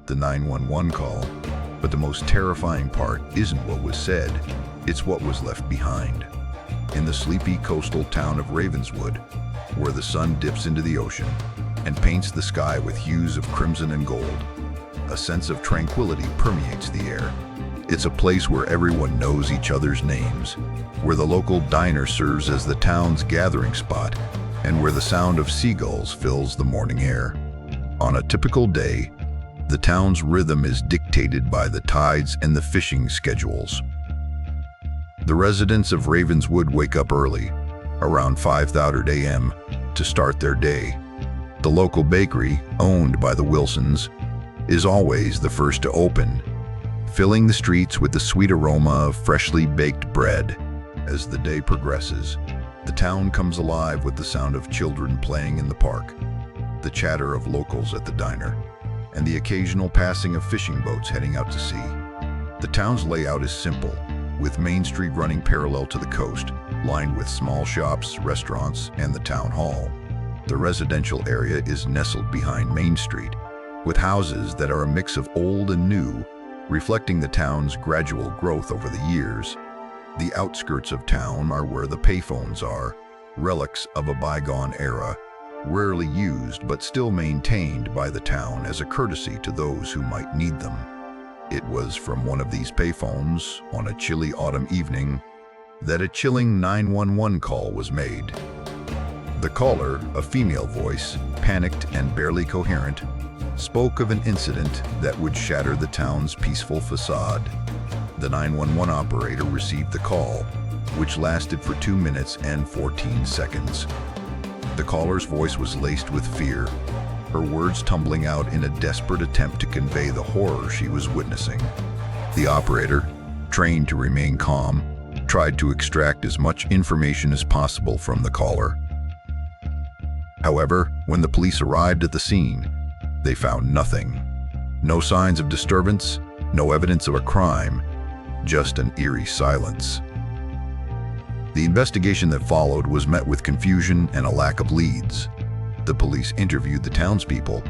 the 911 call. But the most terrifying part isn't what was said, it's what was left behind. In the sleepy coastal town of Ravenswood, where the sun dips into the ocean and paints the sky with hues of crimson and gold, a sense of tranquility permeates the air. It's a place where everyone knows each other's names, where the local diner serves as the town's gathering spot, and where the sound of seagulls fills the morning air. On a typical day, the town's rhythm is dictated by the tides and the fishing schedules. The residents of Ravenswood wake up early, around 5:30 a.m., to start their day. The local bakery, owned by the Wilsons, is always the first to open, filling the streets with the sweet aroma of freshly baked bread. As the day progresses, the town comes alive with the sound of children playing in the park, the chatter of locals at the diner, and the occasional passing of fishing boats heading out to sea. The town's layout is simple, with Main Street running parallel to the coast, lined with small shops, restaurants, and the town hall. The residential area is nestled behind Main Street, with houses that are a mix of old and new, reflecting the town's gradual growth over the years. The outskirts of town are where the payphones are, relics of a bygone era, rarely used but still maintained by the town as a courtesy to those who might need them. It was from one of these payphones, on a chilly autumn evening, that a chilling 911 call was made. The caller, a female voice, panicked and barely coherent, spoke of an incident that would shatter the town's peaceful facade. The 911 operator received the call, which lasted for 2 minutes and 14 seconds. The caller's voice was laced with fear, her words tumbling out in a desperate attempt to convey the horror she was witnessing. The operator, trained to remain calm, tried to extract as much information as possible from the caller. However, when the police arrived at the scene, they found nothing. No signs of disturbance, no evidence of a crime, just an eerie silence. The investigation that followed was met with confusion and a lack of leads. The police interviewed the townspeople,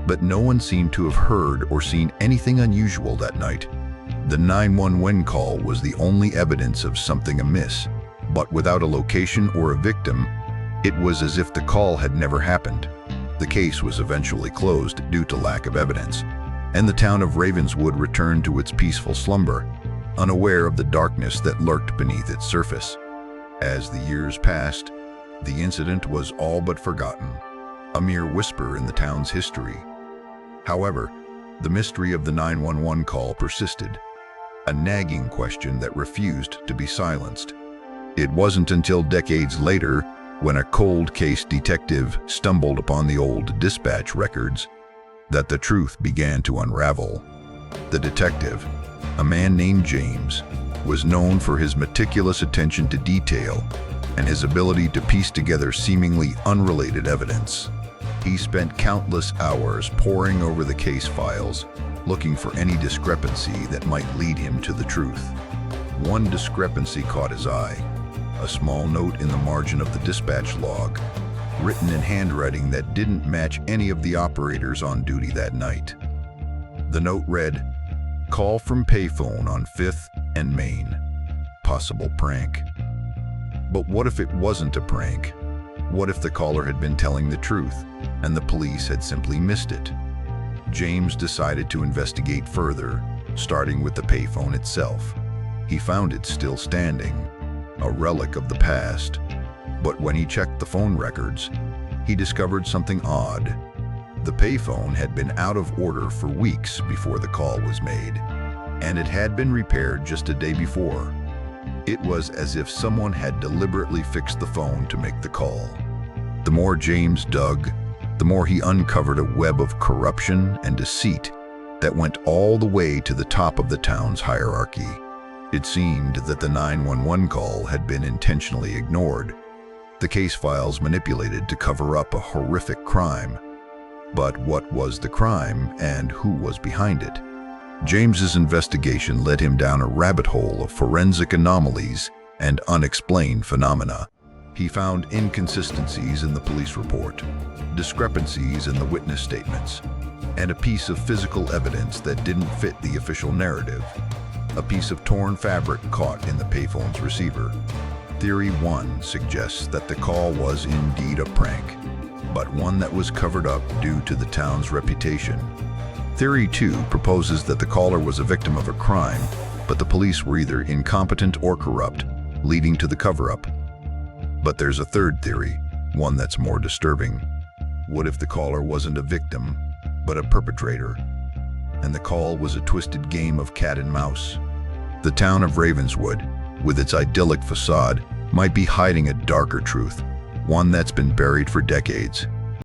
but no one seemed to have heard or seen anything unusual that night. The 911 call was the only evidence of something amiss, but without a location or a victim, it was as if the call had never happened. The case was eventually closed due to lack of evidence, and the town of Ravenswood returned to its peaceful slumber, unaware of the darkness that lurked beneath its surface. As the years passed, the incident was all but forgotten, a mere whisper in the town's history. However, the mystery of the 911 call persisted, a nagging question that refused to be silenced. It wasn't until decades later, when a cold case detective stumbled upon the old dispatch records, that the truth began to unravel. The detective, a man named James, was known for his meticulous attention to detail and his ability to piece together seemingly unrelated evidence. He spent countless hours poring over the case files, looking for any discrepancy that might lead him to the truth. One discrepancy caught his eye: a small note in the margin of the dispatch log, written in handwriting that didn't match any of the operators on duty that night. The note read, "Call from payphone on 5th and Main. Possible prank." But what if it wasn't a prank? What if the caller had been telling the truth, and the police had simply missed it? James decided to investigate further, starting with the payphone itself. He found it still standing, a relic of the past. But when he checked the phone records, he discovered something odd. The payphone had been out of order for weeks before the call was made, and it had been repaired just a day before. It was as if someone had deliberately fixed the phone to make the call. The more James dug, the more he uncovered a web of corruption and deceit that went all the way to the top of the town's hierarchy. It seemed that the 911 call had been intentionally ignored, the case files manipulated to cover up a horrific crime. But what was the crime, and who was behind it? James's investigation led him down a rabbit hole of forensic anomalies and unexplained phenomena. He found inconsistencies in the police report, discrepancies in the witness statements, and a piece of physical evidence that didn't fit the official narrative. A piece of torn fabric caught in the payphone's receiver. Theory 1 suggests that the call was indeed a prank, but one that was covered up due to the town's reputation. Theory 2 proposes that the caller was a victim of a crime, but the police were either incompetent or corrupt, leading to the cover-up. But there's a third theory, one that's more disturbing. What if the caller wasn't a victim, but a perpetrator, and the call was a twisted game of cat and mouse? The town of Ravenswood, with its idyllic facade, might be hiding a darker truth, one that's been buried for decades.